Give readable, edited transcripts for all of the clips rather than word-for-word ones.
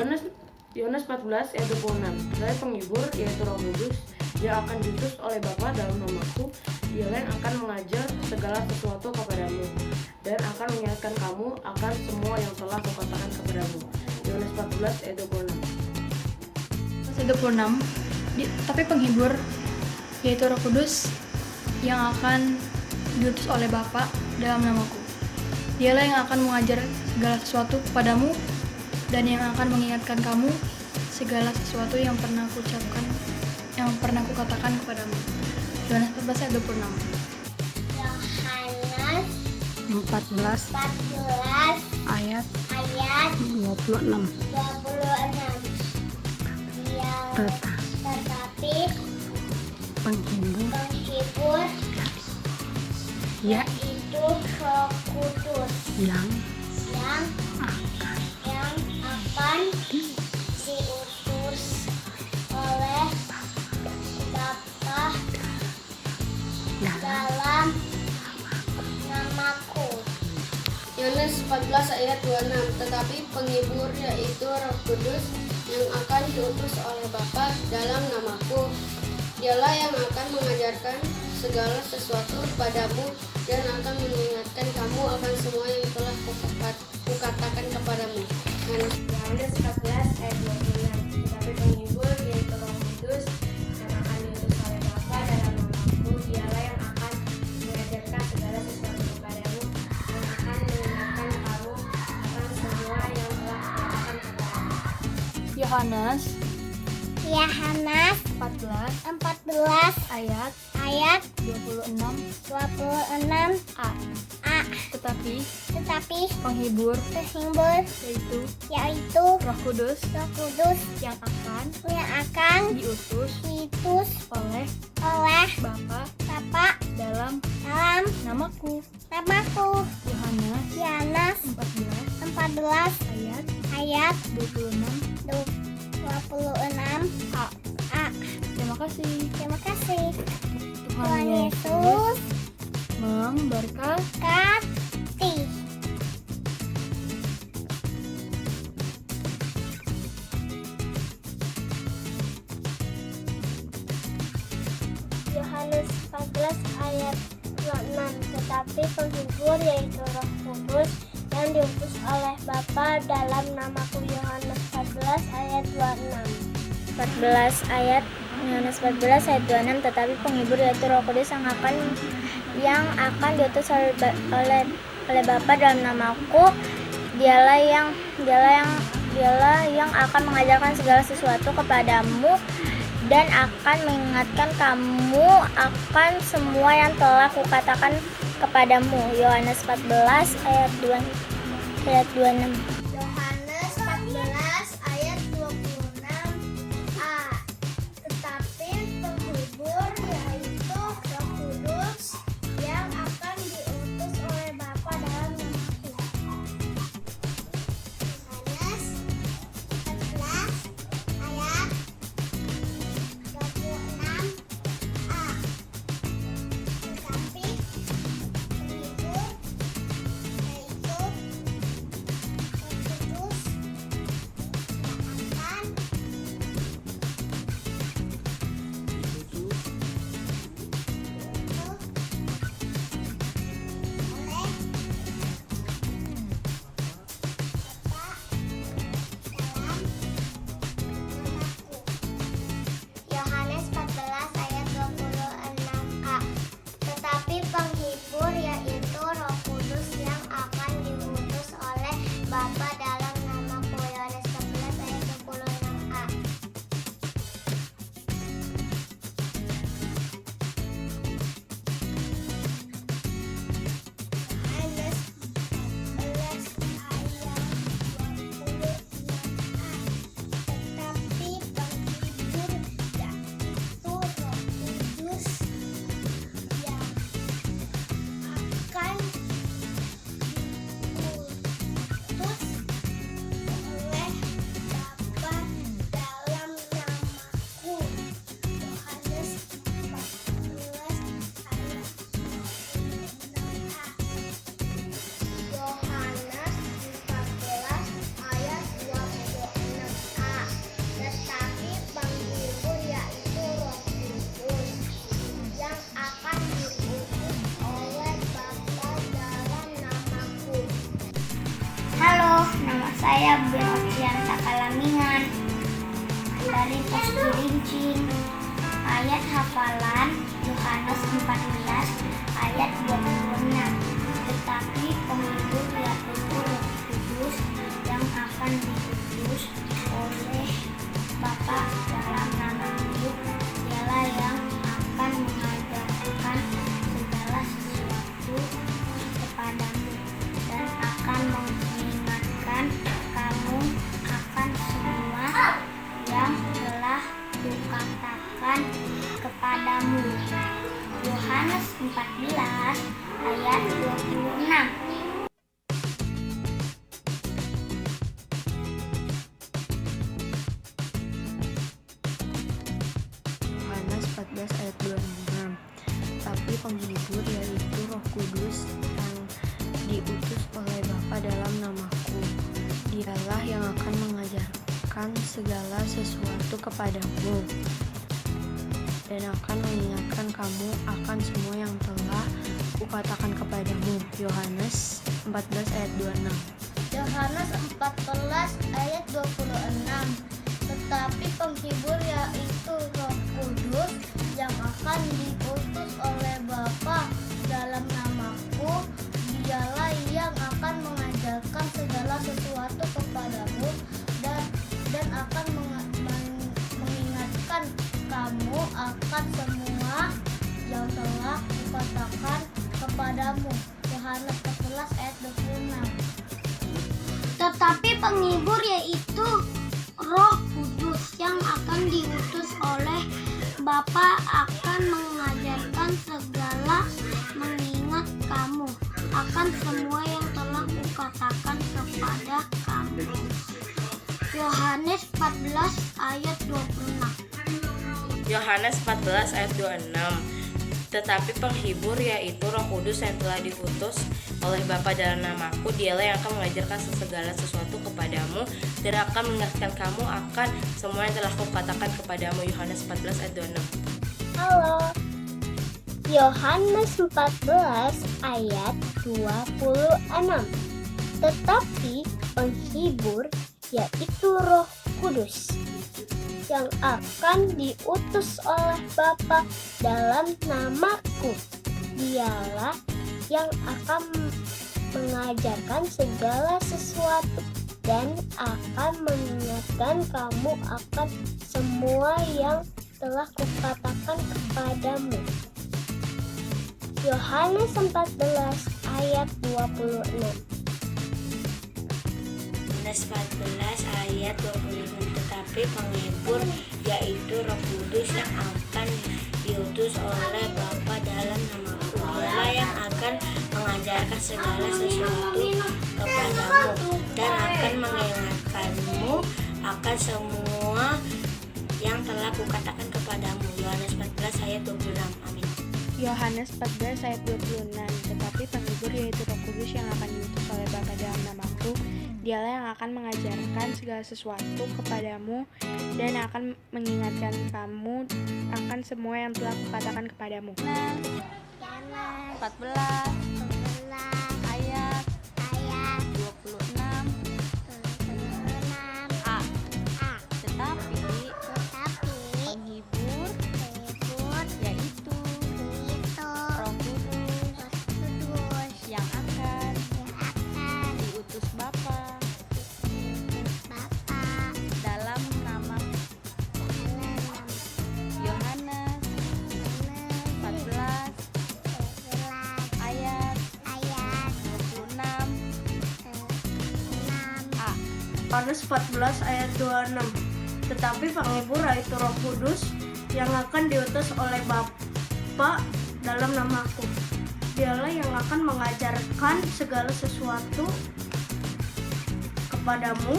Yohanes Yohanes 14 ayat 26. Saya penghibur yaitu Roh Kudus yang akan diutus oleh Bapa dalam namaku. Dialah yang akan mengajar segala sesuatu kepadamu dan akan mengingatkan kamu akan semua yang telah kukatakan kepadamu. Yohanes 14 ayat 26. Ayat 26. Tapi penghibur yaitu Roh Kudus yang akan diutus oleh Bapa dalam namaku. Dialah yang akan mengajar segala sesuatu kepadamu dan yang akan mengingatkan kamu segala sesuatu yang pernah kukatakan kepadamu. Yohanes 14 ayat 26. Yohanes 14 ayat 26. Tetapi Penghibur yaitu Roh Kudus yang yang akan diutus oleh Bapa dalam namaku. Yohanes 14 ayat 26. Tetapi penghibur yaitu Roh Kudus yang akan diutus oleh Bapa dalam namaku. Dialah yang akan mengajarkan segala sesuatu kepadamu dan akan mengingatkan kamu akan semua yang telah kukatakan kepadamu. Yohanes 14 ayat 26. Tetapi penghibur yaitu Roh Kudus yang akan diutus oleh Bapa dalam namaku. Dialah yang akan mengajarkan segala sesuatu kepadamu dan akan mengingatkan kamu akan semua yang telah kukatakan kepadamu. Yohanes 14 ayat 26 a. Tetapi penghibur yaitu Roh Kudus yang akan diutus oleh Bapa dalam namaku. Yohanes 14 ayat 26 a. Terima kasih. Tuhan Yesus memberkati. Yohanes 14 ayat 26. Tetapi penghibur yaitu Roh Kudus yang diutus oleh Bapa dalam namaku. Yohanes 14 ayat 26. Yohanes 14 ayat 26. Tetapi penghibur yaitu Roh Kudus yang akan diutus oleh Bapa dalam namaku. Dialah yang akan mengajarkan segala sesuatu kepadamu dan akan mengingatkan kamu akan semua yang telah kukatakan kepadamu. Yohanes 14 ayat 26. Yohanes 14 ayat 26a. Tetapi penghibur yaitu Roh Kudus yang akan diutus oleh Bapa dalam namaku. Yohanes 14 ayat 26a. Tetapi penghibur yaitu Roh saya Berotian Takalamingan dari Pos Cilincing. Ayat hafalan Yohanes 14 ayat 26. Tetapi penghibur yaitu Roh Kudus yang akan diutus oleh Bapa dalam namaku, dialah yang akan mengajarkan segala sesuatu kepadamu dan akan mengingatkan kamu akan semua yang telah kukatakan kepadamu. Yohanes 14 ayat 26. Yohanes 14 ayat 26. Tapi penghibur yaitu Roh Kudus yang diutus oleh Bapa dalam namaku, dialah yang akan mengajarkan segala sesuatu kepadamu dan akan mengingatkan kamu akan semua yang telah kukatakan kepadamu. Yohanes 14 ayat 26. Yohanes 14 ayat 26. Tetapi penghibur yaitu Roh Kudus yang akan diutus oleh Bapa dalam namaku, dialah yang akan mengajarkan segala sesuatu kepadamu dan akan mengingatkan kamu akan semua yang telah kukatakan kepadamu. Yohanes 14 ayat 26. Tetapi penghibur yaitu Roh Kudus yang akan diutus oleh Bapa akan mengajarkan segala, mengingat kamu akan semua yang telah kukatakan kepada kamu. Yohanes 14 ayat 26. Yohanes 14 ayat 26. Tetapi penghibur yaitu Roh Kudus yang telah diutus oleh Bapa dalam namaku, dialah yang akan mengajarkan segala sesuatu kepadamu dan akan mengingatkan kamu akan semua yang telah kukatakan kepadamu. Yohanes 14 ayat 26. Halo. Yohanes 14 ayat 26. Tetapi penghibur yaitu Roh Kudus yang akan diutus oleh Bapa dalam namaku, dialah yang akan mengajarkan segala sesuatu dan akan mengingatkan kamu akan semua yang telah kukatakan kepadamu. Yohanes 14 ayat 26. Yohanes 14 ayat 26. Tetapi penghibur yaitu Roh Kudus yang akan diutus oleh Bapa dalam namaku, dialah yang akan mengajarkan segala sesuatu kepadamu dan akan mengingatkanmu akan semua yang telah kukatakan kepadamu. Yohanes 14 ayat 26. Amin. Yohanes 14 ayat 26. Tetapi penghibur yaitu Roh Kudus yang akan diutus oleh Bapa dalam namaku, dialah yang akan mengajarkan segala sesuatu kepadamu dan akan mengingatkan kamu akan semua yang telah kukatakan kepadamu. 14 ayat 26 A. Tetapi penghibur yaitu Roh Kudus yang akan diutus Bapa dalam nama Yohanes 14 ayat 26 A. Yohanes 14 ayat 26. Tetapi penghibur yaitu Roh Kudus yang akan diutus oleh Bapa dalam namaku, dialah yang akan mengajarkan segala sesuatu kepadamu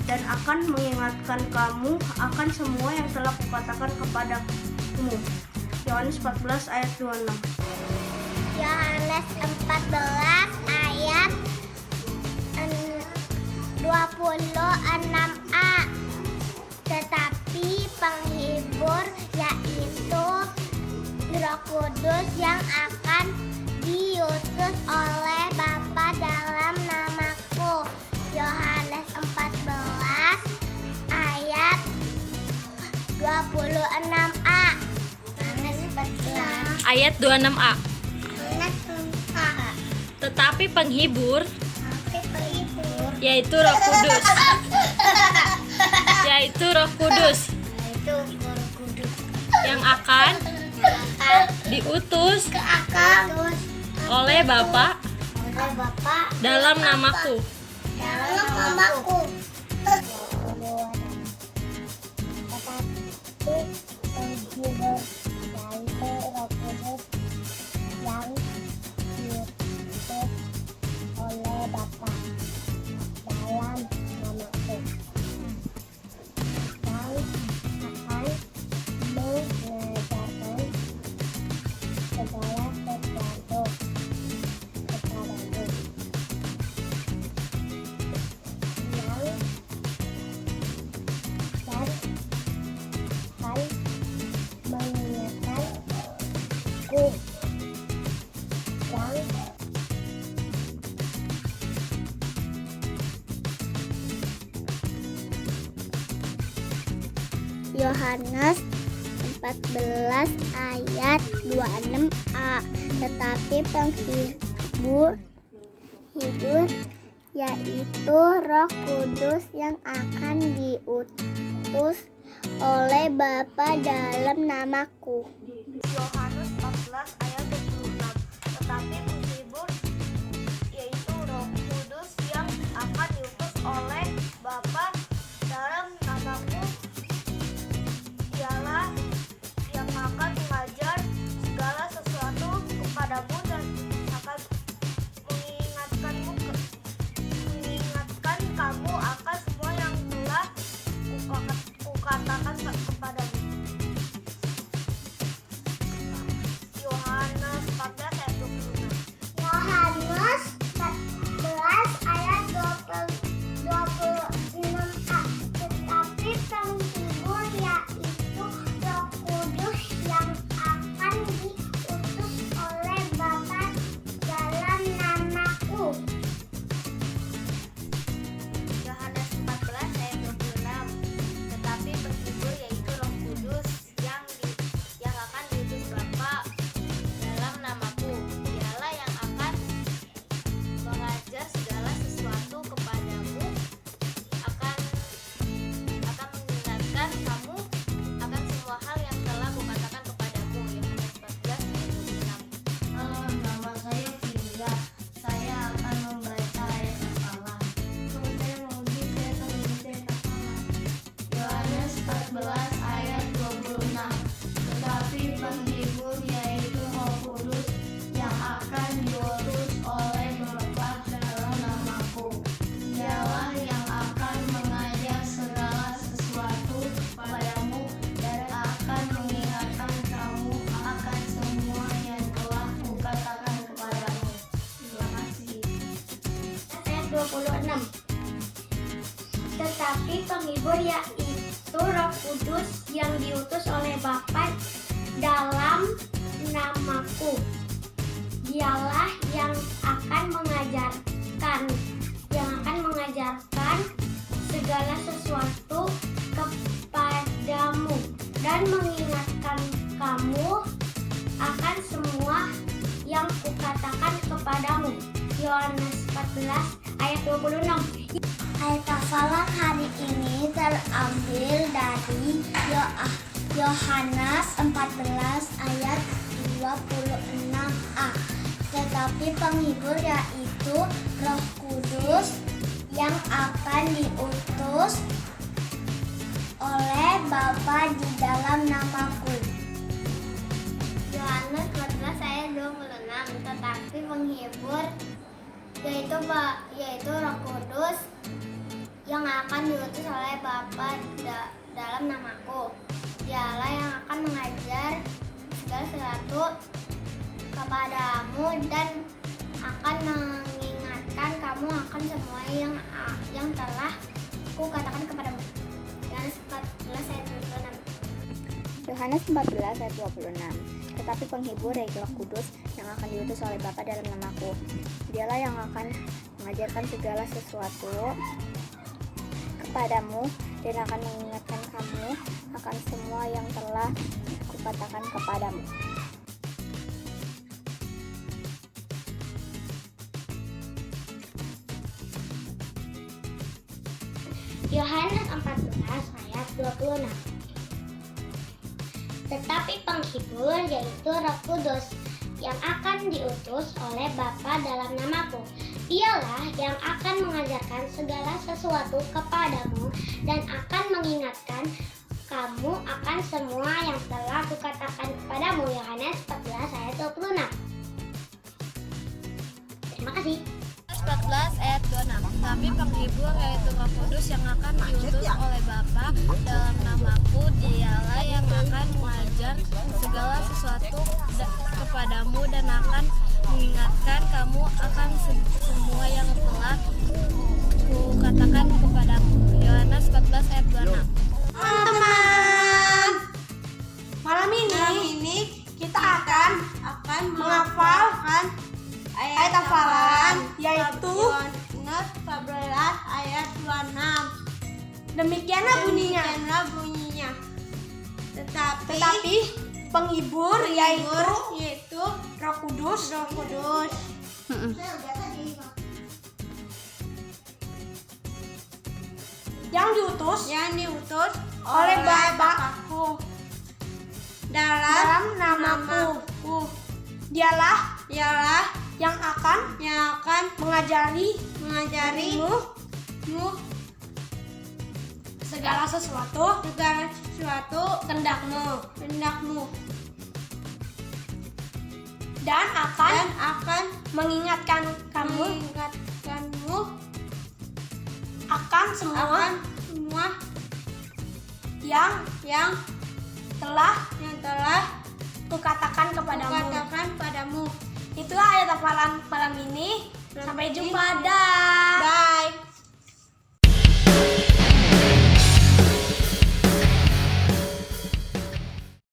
dan akan mengingatkan kamu akan semua yang telah kukatakan kepadamu. Yohanes 14 ayat 26. Yohanes 14 ayat 26a. Tetapi penghibur yaitu Roh Kudus yang akan diutus oleh Bapa dalam namaku. Yohanes 26A. Yohanes 14 ayat 26a. ayat 4A. Tetapi penghibur Tapi penghibur yaitu Roh Kudus. Yaitu Roh Kudus itu Guru Kudus yang akan diutus ke akal oleh Bapa oleh Bapa dalam namaku. dalam namaku. Tetapi penghibur yaitu Roh Kudus yang diutus oleh Bapa dalam namaku yang akan mengajarkan segala sesuatu kepadamu yang dan akan mengingatkanku yang Yohanes 14 ayat 26a. Tetapi penghibur yaitu Roh Kudus yang akan diutus oleh Bapa dalam namaku. Yohanes 14 ayat 26. Tetapi penghibur yaitu Roh Kudus yang akan diutus oleh Bapa dalam namaku, dialah yang akan mengajar segala sesuatu kepadamu dan akan mengingatkan kamu akan semua yang telah kukatakan kepadamu. Yohanes 14 ayat 26. Yohanes 14 ayat 26a. Tetapi penghibur yaitu Roh Kudus yang akan diutus oleh Bapa dalam namaku. Yohanes 14 ayat 26. Tetapi penghibur yaitu Roh Kudus yang akan diutus Bapa dalam namaku, dialah yang akan mengajar segala sesuatu kepadamu, akan mengingatkan kamu akan semua hal yang telah kukatakan kepadamu. Yohanes 14 ayat 26. Nama saya Firza. Saya akan membaca ayat hafalan. Saya menguji, saya akan membaca ayat hafalan. Yohanes 14 ayat 26. Tetapi penghibur yaitu Roh Kudus yang akan diutus oleh Bapa dalam namaku. Dialah yang akan mengajar segala sesuatu kepadamu dan akan mengingatkan kamu akan semua yang telah kukatakan kepadamu. Terima kasih. Ayat 26. Tetapi penghibur yaitu Roh Kudus yang diutus oleh Bapa dalam namaku, dialah yang akan mengajarkan segala sesuatu kepadamu dan mengingatkan kamu akan semua yang kukatakan kepadamu. Yohanes 14 ayat 26. Ayat hafalan hari ini terambil dari Yohanes 14 ayat 26a. Tetapi penghibur yaitu Roh Kudus yang akan diutus oleh Bapa di dalam namaku. Yohanes 14 ayat 26. Tetapi penghibur yaitu Roh Kudus yang akan diutus oleh Bapa dalam namaku. Dialah yang akan mengajar segala sesuatu kepadamu dan akan mengingatkan kamu akan semua yang telah kukatakan kepadamu. Yohanes 14 ayat 26. Yohanes 14 ayat 26. Tetapi penghibur yaitu Roh Kudus yang akan diutus oleh Bapa dalam namaku. Dialah yang akan mengajarkan segala sesuatu kepadamu dan akan mengingatkan kamu akan semua yang telah kukatakan kepadamu. Yohanes 14 ayat 26. Tetapi penghibur yaitu Roh Kudus yang akan diutus oleh Bapa dalam namaku. Dialah yang akan mengajarkan segala sesuatu kepadamu dan akan mengingatkan kamu akan semua yang telah kukatakan kepadamu. Yohanes 14 ayat 26. Terima kasih. 14 ayat 26. Tapi penghibur yaitu Roh Kudus yang akan diutus oleh Bapa dalam namaku, dialah yang akan mengajar segala sesuatu kepadamu dan akan mengingatkan kamu akan semua yang telah kukatakan kepadamu. Yohanes 14 ayat 26. Teman-teman, malam ini kita akan menghafalkan ayat hafalan yaitu Yohanes 14 ayat 26. demikianlah bunyinya. Tetapi penghibur yaitu Roh Kudus yang diutus oleh Bapakku dalam namaku. Dialah yang akan mengajarimu segala sesuatu kehendakmu dan akan mengingatkan kamu akan semua yang telah kukatakan kepadamu. Itulah ayat hafalan malam ini. Sampai jumpa. Dah.